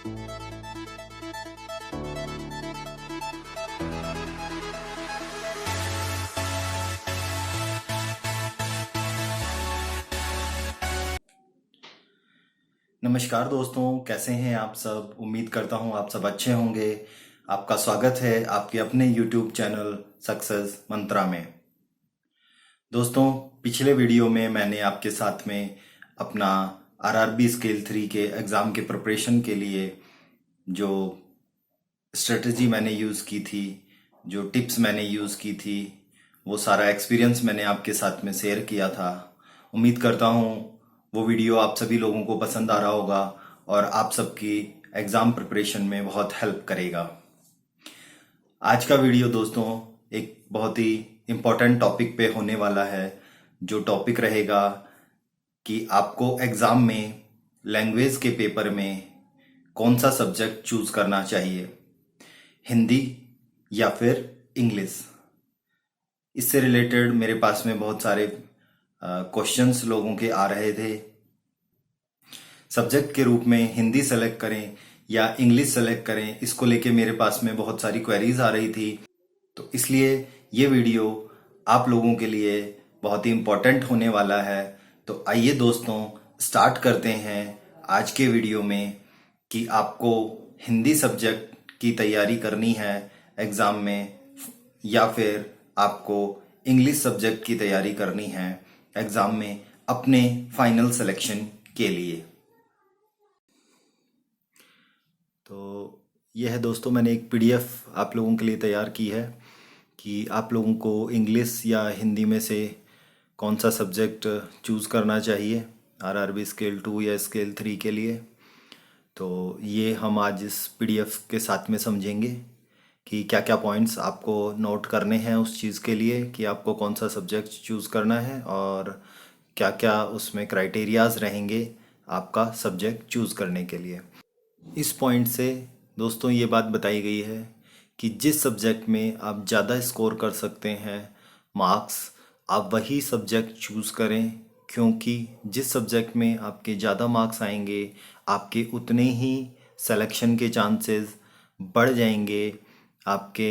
नमस्कार दोस्तों, कैसे हैं आप सब। उम्मीद करता हूं आप सब अच्छे होंगे। आपका स्वागत है आपके अपने YouTube चैनल सक्सेस मंत्रा में। दोस्तों, पिछले वीडियो में मैंने आपके साथ में अपना RRB स्केल 3 के एग्ज़ाम के प्रिपरेशन के लिए जो स्ट्रेटजी मैंने यूज़ की थी, जो टिप्स मैंने यूज़ की थी, वो सारा एक्सपीरियंस मैंने आपके साथ में शेयर किया था। उम्मीद करता हूँ वो वीडियो आप सभी लोगों को पसंद आ रहा होगा और आप सबकी एग्ज़ाम प्रिपरेशन में बहुत हेल्प करेगा। आज का वीडियो दोस्तों एक बहुत ही इम्पोर्टेंट टॉपिक पे होने वाला है, जो टॉपिक रहेगा कि आपको एग्ज़ाम में लैंग्वेज के पेपर में कौन सा सब्जेक्ट चूज़ करना चाहिए, हिंदी या फिर इंग्लिश। इससे रिलेटेड मेरे पास में बहुत सारे क्वेश्चंस लोगों के आ रहे थे। सब्जेक्ट के रूप में हिंदी सेलेक्ट करें या इंग्लिश सेलेक्ट करें, इसको लेके मेरे पास में बहुत सारी क्वेरीज आ रही थी। तो इसलिए ये वीडियो आप लोगों के लिए बहुत ही इम्पोर्टेंट होने वाला है। तो आइए दोस्तों, स्टार्ट करते हैं आज के वीडियो में कि आपको हिंदी सब्जेक्ट की तैयारी करनी है एग्ज़ाम में या फिर आपको इंग्लिश सब्जेक्ट की तैयारी करनी है एग्ज़ाम में अपने फाइनल सिलेक्शन के लिए। तो यह है दोस्तों, मैंने एक PDF आप लोगों के लिए तैयार की है कि आप लोगों को इंग्लिश या हिंदी में से कौन सा सब्जेक्ट चूज़ करना चाहिए RRB स्केल 2 या स्केल 3 के लिए। तो ये हम आज इस PDF के साथ में समझेंगे कि क्या क्या पॉइंट्स आपको नोट करने हैं उस चीज़ के लिए कि आपको कौन सा सब्जेक्ट चूज़ करना है और क्या क्या उसमें क्राइटेरियाज रहेंगे आपका सब्जेक्ट चूज़ करने के लिए। इस पॉइंट से दोस्तों ये बात बताई गई है कि जिस सब्जेक्ट में आप ज़्यादा स्कोर कर सकते हैं मार्क्स, आप वही सब्जेक्ट चूज़ करें, क्योंकि जिस सब्जेक्ट में आपके ज़्यादा मार्क्स आएंगे आपके उतने ही सिलेक्शन के चांसेस बढ़ जाएंगे आपके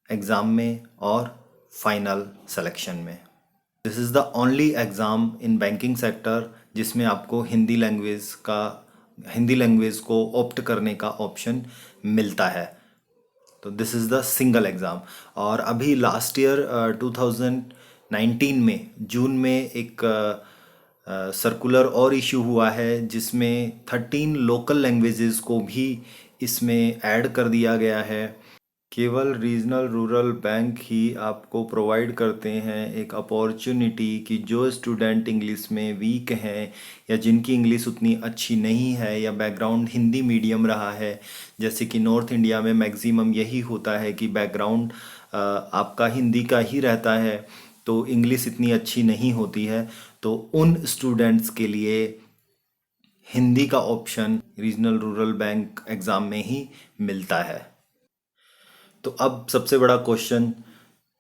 एग्ज़ाम में और फाइनल सिलेक्शन में। This is the only exam in banking sector जिसमें आपको हिंदी लैंग्वेज को ऑप्ट करने का ऑप्शन मिलता है। तो this is the single exam. और अभी लास्ट ईयर 2019 में जून में एक सर्कुलर और इशू हुआ है जिसमें 13 लोकल लैंग्वेजेस को भी इसमें ऐड कर दिया गया है। केवल रीजनल रूरल बैंक ही आपको प्रोवाइड करते हैं एक अपॉर्चुनिटी कि जो स्टूडेंट इंग्लिश में वीक हैं या जिनकी इंग्लिश उतनी अच्छी नहीं है या बैकग्राउंड हिंदी मीडियम रहा है, जैसे कि नॉर्थ इंडिया में मैक्सिमम यही होता है कि बैकग्राउंड आपका हिंदी का ही रहता है, तो इंग्लिश इतनी अच्छी नहीं होती है। तो उन स्टूडेंट्स के लिए हिंदी का option regional rural bank exam में ही मिलता है। तो अब सबसे बड़ा क्वेश्चन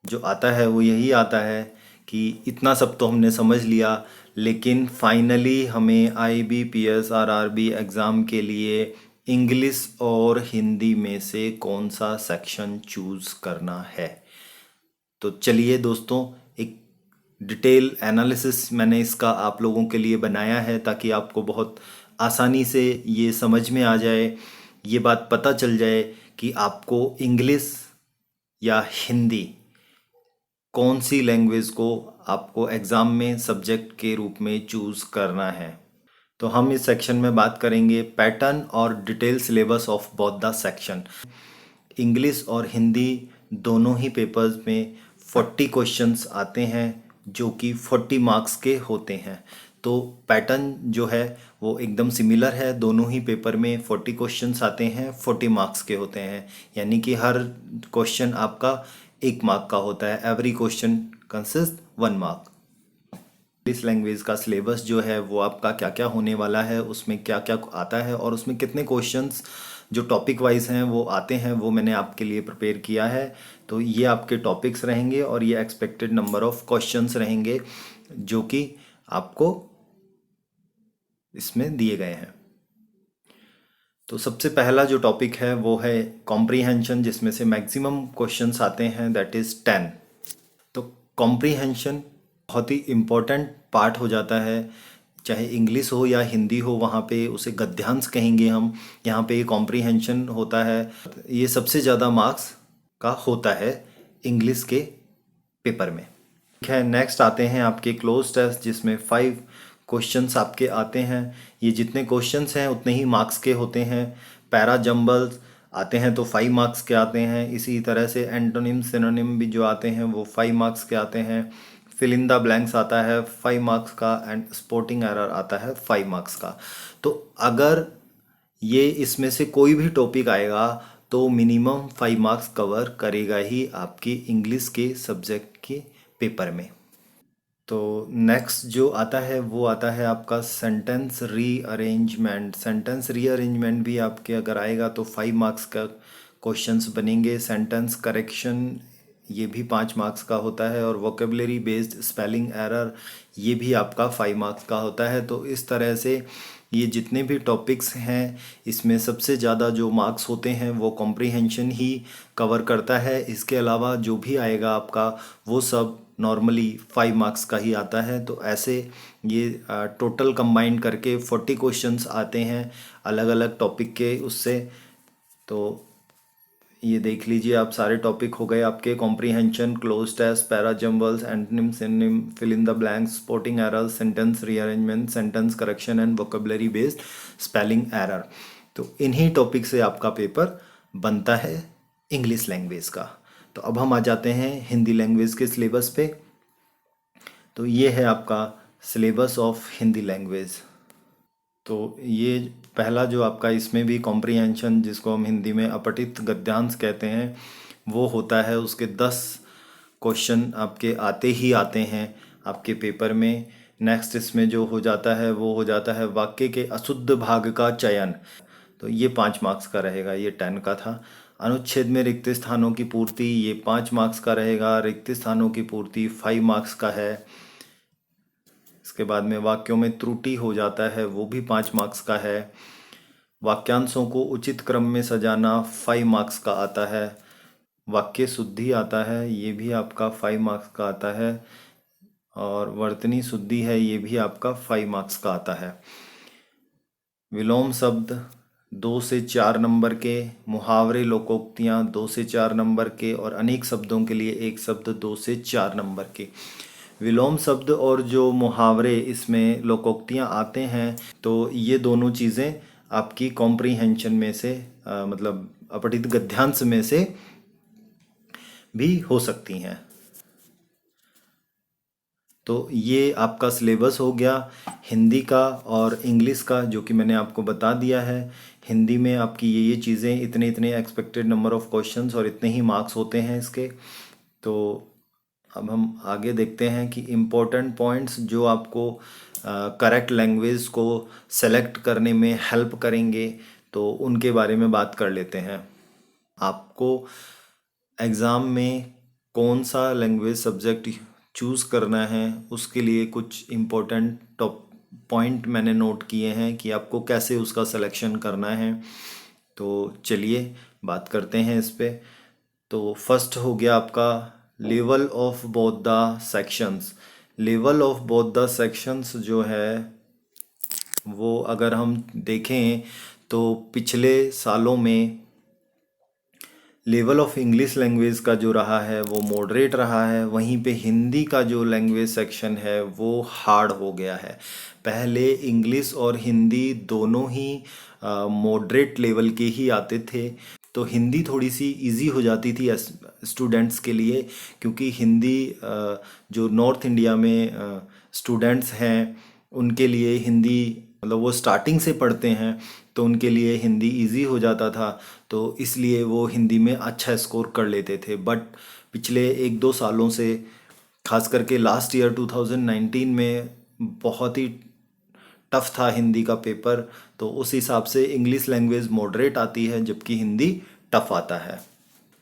जो आता है वो यही आता है कि इतना सब तो हमने समझ लिया, लेकिन फाइनली हमें IBPS RRB एग्ज़ाम के लिए इंग्लिश और हिंदी में से कौन सा सेक्शन चूज़ करना है। तो चलिए दोस्तों, एक डिटेल एनालिसिस मैंने इसका आप लोगों के लिए बनाया है ताकि आपको बहुत आसानी से ये समझ में आ जाए, ये बात पता चल जाए कि आपको इंग्लिश या हिंदी कौन सी लैंग्वेज को आपको एग्ज़ाम में सब्जेक्ट के रूप में चूज़ करना है। तो हम इस सेक्शन में बात करेंगे पैटर्न और detail syllabus of both the section. English और हिंदी दोनों ही पेपर्स में 40 क्वेश्चंस आते हैं जो कि 40 मार्क्स के होते हैं। तो पैटर्न जो है वो एकदम सिमिलर है, दोनों ही पेपर में 40 क्वेश्चंस आते हैं, 40 मार्क्स के होते हैं, यानी कि हर क्वेश्चन आपका 1 मार्क का होता है। Every question consist 1 mark. English language का सिलेबस जो है वो आपका क्या क्या होने वाला है, उसमें क्या क्या आता है और उसमें कितने क्वेश्चंस जो टॉपिक वाइज हैं वो आते हैं, वो मैंने आपके लिए प्रिपेयर किया है। तो ये आपके टॉपिक्स रहेंगे और ये एक्सपेक्टेड नंबर ऑफ क्वेश्चंस रहेंगे जो कि आपको इसमें दिए गए हैं। तो सबसे पहला जो टॉपिक है वो है कॉम्प्रीहेंशन, जिसमें से मैक्सिमम क्वेश्चंस आते हैं, दैट इज़ 10। तो कॉम्प्रीहेंशन बहुत ही इम्पोर्टेंट पार्ट हो जाता है, चाहे इंग्लिश हो या हिंदी हो, वहाँ पे उसे गद्यांश कहेंगे हम। यहाँ पे कॉम्प्रीहेंशन होता है, ये सबसे ज़्यादा मार्क्स का होता है इंग्लिश के पेपर में। ठीक है, नेक्स्ट आते हैं आपके क्लोज टेस्ट, जिसमें 5 क्वेश्चंस आपके आते हैं। ये जितने क्वेश्चंस हैं उतने ही मार्क्स के होते हैं। पैरा जंबल्स आते हैं तो 5 मार्क्स के आते हैं। इसी तरह से एंटोनिम सिनोनिम भी जो आते हैं वो 5 मार्क्स के आते हैं। फिल इन द ब्लैंक्स आता है 5 मार्क्स का, एंड स्पोर्टिंग एरर आता है 5 मार्क्स का। तो अगर ये इसमें से कोई भी टॉपिक आएगा तो मिनिमम 5 मार्क्स कवर करेगा ही आपके इंग्लिश के सब्जेक्ट के पेपर में। तो नेक्स्ट जो आता है वो आता है आपका सेंटेंस रीअरेंजमेंट। सेंटेंस रीअरेंजमेंट भी आपके अगर आएगा तो 5 मार्क्स का क्वेश्चंस बनेंगे। सेंटेंस करेक्शन ये भी 5 मार्क्स का होता है, और वोकेबलरी बेस्ड स्पेलिंग एरर ये भी आपका 5 मार्क्स का होता है। तो इस तरह से ये जितने भी टॉपिक्स हैं इसमें सबसे ज़्यादा जो मार्क्स होते हैं वो कॉम्प्रीहेंशन ही कवर करता है। इसके अलावा जो भी आएगा आपका वो सब नॉर्मली 5 मार्क्स का ही आता है। तो ऐसे ये टोटल कंबाइन करके 40 क्वेश्चंस आते हैं अलग अलग टॉपिक के उससे। तो ये देख लीजिए आप, सारे टॉपिक हो गए आपके comprehension, cloze test, para jumbles, antonym synonym, fill in the blanks, sporting error, sentence rearrangement, sentence correction and vocabulary based spelling error. तो इन्हीं टॉपिक से आपका पेपर बनता है इंग्लिश लैंग्वेज का। तो अब हम आ जाते हैं हिंदी लैंग्वेज के सिलेबस पे। तो ये है आपका सिलेबस ऑफ हिंदी लैंग्वेज। तो ये पहला जो आपका इसमें भी कॉम्प्रीहेंशन, जिसको हम हिंदी में अपठित गद्यांश कहते हैं, वो होता है। उसके 10 क्वेश्चन आपके आते ही आते हैं आपके पेपर में। नेक्स्ट इसमें जो हो जाता है वो हो जाता है वाक्य के अशुद्ध भाग का चयन। तो ये 5 मार्क्स का रहेगा, ये 10 का था। अनुच्छेद में रिक्त स्थानों की पूर्ति, ये 5 मार्क्स का रहेगा। रिक्त स्थानों की पूर्ति 5 मार्क्स का है। इसके बाद में वाक्यों में त्रुटि हो जाता है, वो भी 5 मार्क्स का है। वाक्यांशों को उचित क्रम में सजाना 5 मार्क्स का आता है। वाक्य शुद्धि आता है, ये भी आपका 5 मार्क्स का आता है। और वर्तनी शुद्धि है, ये भी आपका 5 मार्क्स का आता है। विलोम शब्द 2 से 4 नंबर के, मुहावरे लोकोक्तियाँ 2 से 4 नंबर के, और अनेक शब्दों के लिए एक शब्द 2 से 4 नंबर के। विलोम शब्द और जो मुहावरे इसमें लोकोक्तियाँ आते हैं, तो ये दोनों चीज़ें आपकी कॉम्प्रीहेंशन में से मतलब अपठित गद्यांश में से भी हो सकती हैं। तो ये आपका सिलेबस हो गया हिंदी का और इंग्लिश का, जो कि मैंने आपको बता दिया है। हिंदी में आपकी ये चीज़ें, इतने इतने एक्सपेक्टेड नंबर ऑफ क्वेश्चंस और इतने ही मार्क्स होते हैं इसके। तो अब हम आगे देखते हैं कि इम्पोर्टेंट पॉइंट्स जो आपको करेक्ट लैंग्वेज को सेलेक्ट करने में हेल्प करेंगे, तो उनके बारे में बात कर लेते हैं। आपको एग्ज़ाम में कौन सा लैंग्वेज सब्जेक्ट चूज़ करना है, उसके लिए कुछ इम्पोर्टेंट टॉप पॉइंट मैंने नोट किए हैं कि आपको कैसे उसका सिलेक्शन करना है। तो चलिए बात करते हैं इस पे। तो फर्स्ट हो गया आपका level of both the sections. Level of both the sections जो है वो अगर हम देखें तो पिछले सालों में लेवल ऑफ इंग्लिश लैंग्वेज का जो रहा है वो मॉडरेट रहा है, वहीं पे हिंदी का जो लैंग्वेज सेक्शन है वो हार्ड हो गया है। पहले इंग्लिश और हिंदी दोनों ही मॉडरेट लेवल के ही आते थे, तो हिंदी थोड़ी सी इजी हो जाती थी स्टूडेंट्स के लिए, क्योंकि हिंदी जो नॉर्थ इंडिया में स्टूडेंट्स हैं उनके लिए हिंदी, मतलब वो स्टार्टिंग से पढ़ते हैं तो उनके लिए हिंदी इजी हो जाता था, तो इसलिए वो हिंदी में अच्छा स्कोर कर लेते थे। बट पिछले 1-2 सालों से, खास करके लास्ट ईयर 2019 में बहुत ही टफ था हिंदी का पेपर, तो उस हिसाब से इंग्लिश लैंग्वेज मॉडरेट आती है जबकि हिंदी टफ आता है।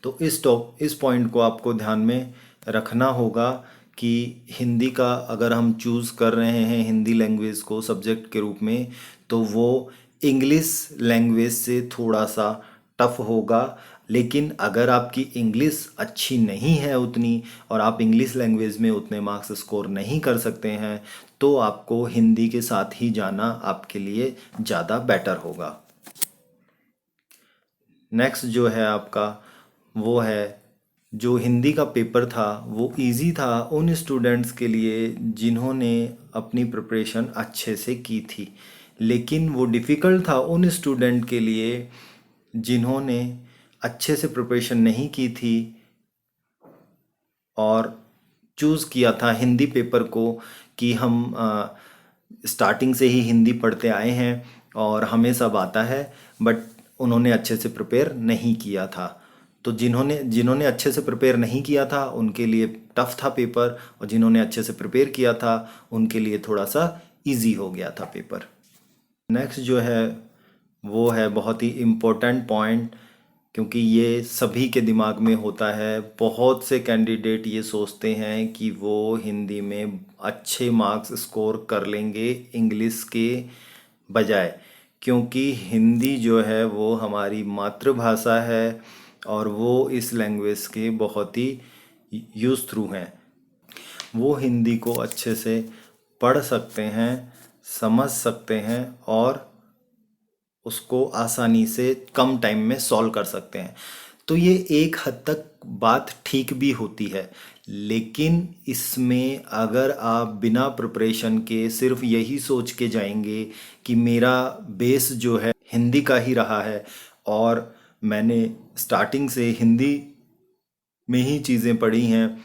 तो इस पॉइंट को आपको ध्यान में रखना होगा कि हिंदी का अगर हम चूज़ कर रहे हैं हिंदी लैंग्वेज को सब्जेक्ट के रूप में, तो वो इंग्लिश लैंग्वेज से थोड़ा सा टफ होगा। लेकिन अगर आपकी इंग्लिश अच्छी नहीं है उतनी, और आप इंग्लिश लैंग्वेज में उतने मार्क्स स्कोर नहीं कर सकते हैं, तो आपको हिंदी के साथ ही जाना आपके लिए ज़्यादा बेटर होगा। नेक्स्ट जो है आपका, वो है जो हिंदी का पेपर था वो इजी था उन स्टूडेंट्स के लिए जिन्होंने अपनी प्रिपरेशन अच्छे से की थी, लेकिन वो डिफ़िकल्ट था उन स्टूडेंट के लिए जिन्होंने अच्छे से प्रिपरेशन नहीं की थी और चूज़ किया था हिंदी पेपर को कि हम स्टार्टिंग से ही हिंदी पढ़ते आए हैं और हमें सब आता है, बट उन्होंने अच्छे से प्रिपेयर नहीं किया था। तो जिन्होंने जिन्होंने अच्छे से प्रिपेयर नहीं किया था उनके लिए टफ था पेपर, और जिन्होंने अच्छे से प्रिपेयर किया था उनके लिए थोड़ा सा इजी हो गया था पेपर। नेक्स्ट जो है वो है बहुत ही इम्पोर्टेंट पॉइंट, क्योंकि ये सभी के दिमाग में होता है। बहुत से कैंडिडेट ये सोचते हैं कि वो हिंदी में अच्छे मार्क्स स्कोर कर लेंगे इंग्लिश के बजाय, क्योंकि हिंदी जो है वो हमारी मातृभाषा है और वो इस लैंग्वेज के बहुत ही यूज़ थ्रू हैं। वो हिंदी को अच्छे से पढ़ सकते हैं, समझ सकते हैं और उसको आसानी से कम टाइम में सॉल्व कर सकते हैं। तो ये एक हद तक बात ठीक भी होती है, लेकिन इसमें अगर आप बिना प्रिपरेशन के सिर्फ यही सोच के जाएंगे कि मेरा बेस जो है हिंदी का ही रहा है और मैंने स्टार्टिंग से हिंदी में ही चीज़ें पढ़ी हैं,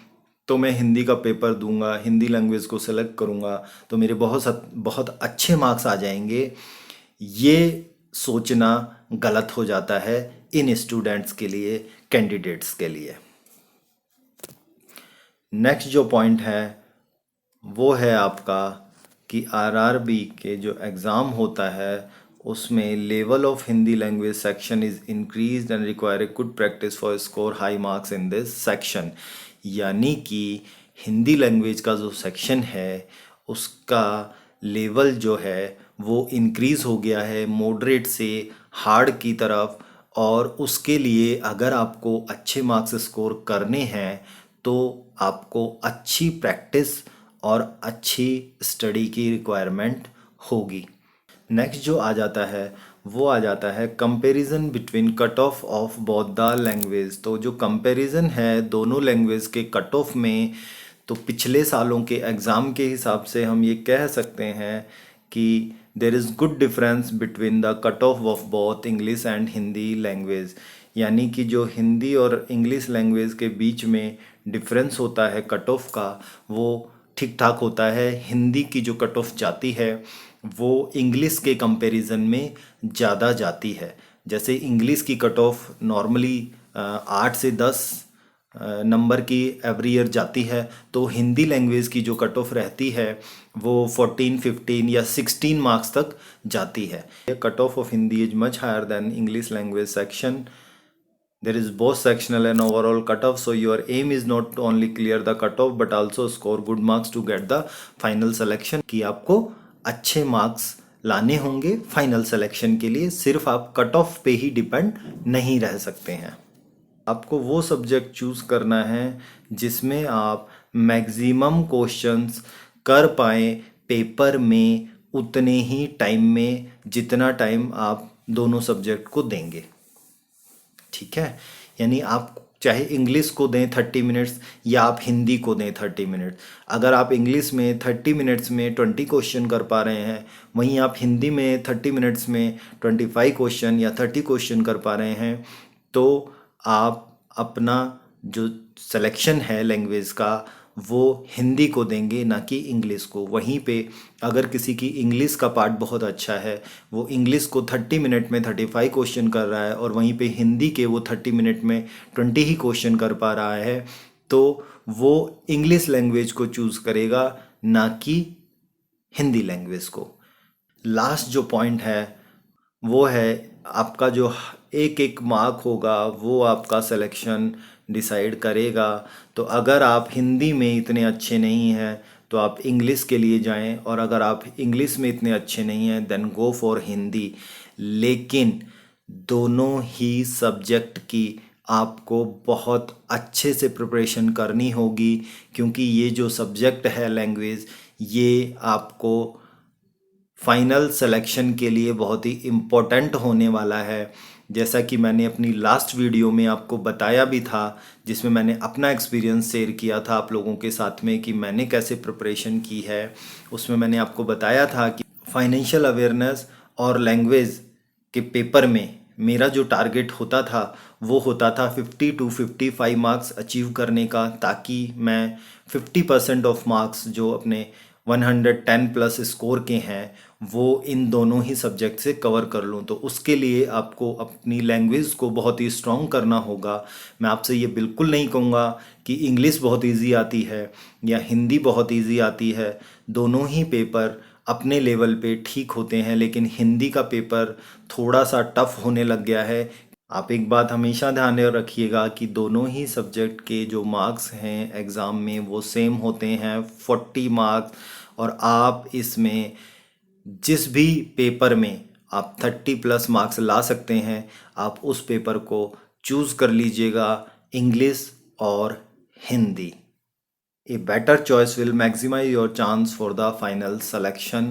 तो मैं हिंदी का पेपर दूंगा, हिंदी लैंग्वेज को सेलेक्ट करूंगा तो मेरे बहुत अच्छे मार्क्स आ जाएंगे, ये सोचना गलत हो जाता है इन स्टूडेंट्स के लिए, कैंडिडेट्स के लिए। नेक्स्ट जो पॉइंट है वो है आपका कि आरआरबी के जो एग्ज़ाम होता है उसमें level of Hindi language section is increased and require a good practice for score high marks in this section. यानी कि हिंदी लैंग्वेज का जो सेक्शन है उसका लेवल जो है वो इंक्रीज़ हो गया है मॉडरेट से हार्ड की तरफ, और उसके लिए अगर आपको अच्छे मार्क्स स्कोर करने हैं तो आपको अच्छी प्रैक्टिस और अच्छी स्टडी की रिक्वायरमेंट होगी। नेक्स्ट जो आ जाता है वो आ जाता है comparison between cut off of both the language. तो जो कंपैरिजन है दोनों लैंग्वेज के कट ऑफ में, तो पिछले सालों के एग्ज़ाम के हिसाब से हम ये कह सकते हैं कि there is good difference between the cut off both English and Hindi language. यानी कि जो हिंदी और इंग्लिश लैंग्वेज के बीच में डिफरेंस होता है कट ऑफ का, वो ठीक ठाक होता है। हिंदी की जो कट ऑफ जाती है वो इंग्लिश के कंपैरिजन में ज़्यादा जाती है। जैसे इंग्लिश की कट ऑफ नॉर्मली 8 से 10 नंबर की एवरी ईयर जाती है, तो हिंदी लैंग्वेज की जो कट ऑफ रहती है वो 14, 15 या 16 मार्क्स तक जाती है। Cut off of Hindi is much higher than English language section. There is both sectional and overall cutoff, so your aim is not to only clear the cutoff but also score good marks to get the final selection। कि आपको अच्छे marks लाने होंगे final selection के लिए, सिर्फ आप cut off पे ही डिपेंड नहीं रह सकते हैं। आपको वो सब्जेक्ट चूज़ करना है जिसमें आप मैक्सिमम क्वेश्चंस कर पाएँ पेपर में उतने ही टाइम में जितना टाइम आप दोनों सब्जेक्ट को देंगे। ठीक है, यानी आप चाहे इंग्लिश को दें 30 मिनट्स या आप हिंदी को दें 30 मिनट्स। अगर आप इंग्लिश में 30 मिनट्स में 20 क्वेश्चन कर पा रहे हैं, वहीं आप हिंदी में 30 मिनट्स में 25 क्वेश्चन या 30 क्वेश्चन कर पा रहे हैं, तो आप अपना जो सिलेक्शन है लैंग्वेज का वो हिंदी को देंगे, ना कि इंग्लिश को। वहीं पे अगर किसी की इंग्लिश का पार्ट बहुत अच्छा है, वो इंग्लिश को 30 मिनट में 35 क्वेश्चन कर रहा है और वहीं पे हिंदी के वो 30 मिनट में 20 ही क्वेश्चन कर पा रहा है, तो वो इंग्लिश लैंग्वेज को चूज़ करेगा, ना कि हिंदी लैंग्वेज को। लास्ट जो पॉइंट है वो है आपका जो एक एक मार्क होगा वो आपका सिलेक्शन डिसाइड करेगा। तो अगर आप हिंदी में इतने अच्छे नहीं हैं तो आप इंग्लिश के लिए जाएं, और अगर आप इंग्लिश में इतने अच्छे नहीं हैं देन गो फॉर हिंदी। लेकिन दोनों ही सब्जेक्ट की आपको बहुत अच्छे से प्रिपरेशन करनी होगी, क्योंकि ये जो सब्जेक्ट है लैंग्वेज, ये आपको फाइनल सिलेक्शन के लिए बहुत ही इम्पोर्टेंट होने वाला है। जैसा कि मैंने अपनी लास्ट वीडियो में आपको बताया भी था, जिसमें मैंने अपना एक्सपीरियंस शेयर किया था आप लोगों के साथ में कि मैंने कैसे प्रिपरेशन की है। उसमें मैंने आपको बताया था कि फाइनेंशियल अवेयरनेस और लैंग्वेज के पेपर में मेरा जो टारगेट होता था वो होता था 50 to 55 मार्क्स अचीव करने का, ताकि मैं 50% ऑफ मार्क्स जो अपने 110 प्लस स्कोर के हैं वो इन दोनों ही सब्जेक्ट से कवर कर लूँ। तो उसके लिए आपको अपनी लैंग्वेज को बहुत ही स्ट्रॉन्ग करना होगा। मैं आपसे ये बिल्कुल नहीं कहूँगा कि इंग्लिश बहुत इजी आती है या हिंदी बहुत इजी आती है। दोनों ही पेपर अपने लेवल पे ठीक होते हैं, लेकिन हिंदी का पेपर थोड़ा सा टफ होने लग गया है। आप एक बात हमेशा ध्यान में रखिएगा कि दोनों ही सब्जेक्ट के जो मार्क्स हैं एग्ज़ाम में वो सेम होते हैं, 40 मार्क्स। और आप इसमें जिस भी पेपर में आप 30 प्लस मार्क्स ला सकते हैं, आप उस पेपर को चूज़ कर लीजिएगा, इंग्लिश और Hindi. A better choice will maximize your chance for the final selection.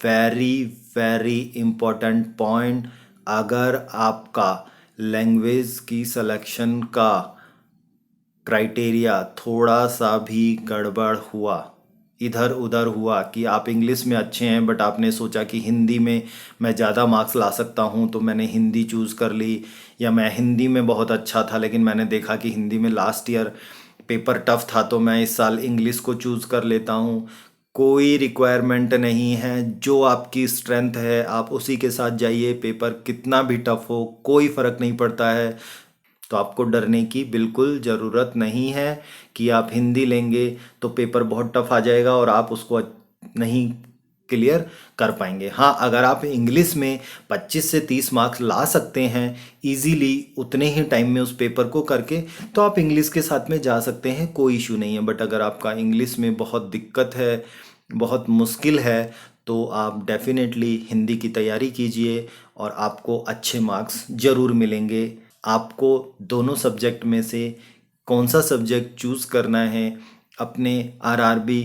Very very important point। अगर आपका लैंग्वेज की सिलेक्शन का क्राइटेरिया थोड़ा सा भी गड़बड़ हुआ, इधर उधर हुआ कि आप इंग्लिश में अच्छे हैं बट आपने सोचा कि हिंदी में मैं ज़्यादा मार्क्स ला सकता हूं तो मैंने हिंदी चूज़ कर ली, या मैं हिंदी में बहुत अच्छा था लेकिन मैंने देखा कि हिंदी में लास्ट ईयर पेपर टफ था तो मैं इस साल इंग्लिश को चूज़ कर लेता हूँ। कोई रिक्वायरमेंट नहीं है, जो आपकी स्ट्रेंथ है आप उसी के साथ जाइए। पेपर कितना भी टफ हो कोई फ़र्क नहीं पड़ता है। तो आपको डरने की बिल्कुल ज़रूरत नहीं है कि आप हिंदी लेंगे तो पेपर बहुत टफ आ जाएगा और आप उसको नहीं क्लियर कर पाएंगे। हाँ, अगर आप इंग्लिश में 25 से 30 मार्क्स ला सकते हैं इजीली उतने ही टाइम में उस पेपर को करके, तो आप इंग्लिश के साथ में जा सकते हैं, कोई इशू नहीं है। बट अगर आपका इंग्लिश में बहुत दिक्कत है, बहुत मुश्किल है, तो आप डेफिनेटली हिंदी की तैयारी कीजिए और आपको अच्छे मार्क्स ज़रूर मिलेंगे। आपको दोनों सब्जेक्ट में से कौन सा सब्जेक्ट चूज़ करना है अपने आरआरबी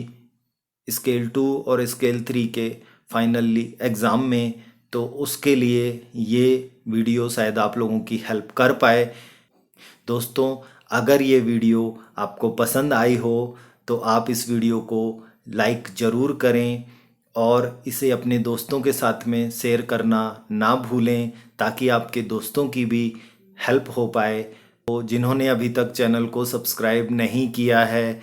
स्केल 2 और स्केल 3 के फाइनली एग्ज़ाम में, तो उसके लिए ये वीडियो शायद आप लोगों की हेल्प कर पाए। दोस्तों, अगर ये वीडियो आपको पसंद आई हो तो आप इस वीडियो को लाइक ज़रूर करें और इसे अपने दोस्तों के साथ में शेयर करना ना भूलें, ताकि आपके दोस्तों की भी हेल्प हो पाए। तो जिन्होंने अभी तक चैनल को सब्सक्राइब नहीं किया है,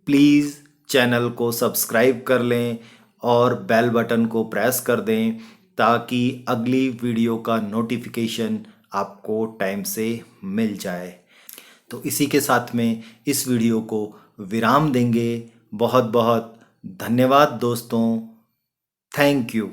प्लीज़ चैनल को सब्सक्राइब कर लें और बेल बटन को प्रेस कर दें, ताकि अगली वीडियो का नोटिफिकेशन आपको टाइम से मिल जाए। तो इसी के साथ में इस वीडियो को विराम देंगे। बहुत बहुत धन्यवाद दोस्तों, थैंक यू।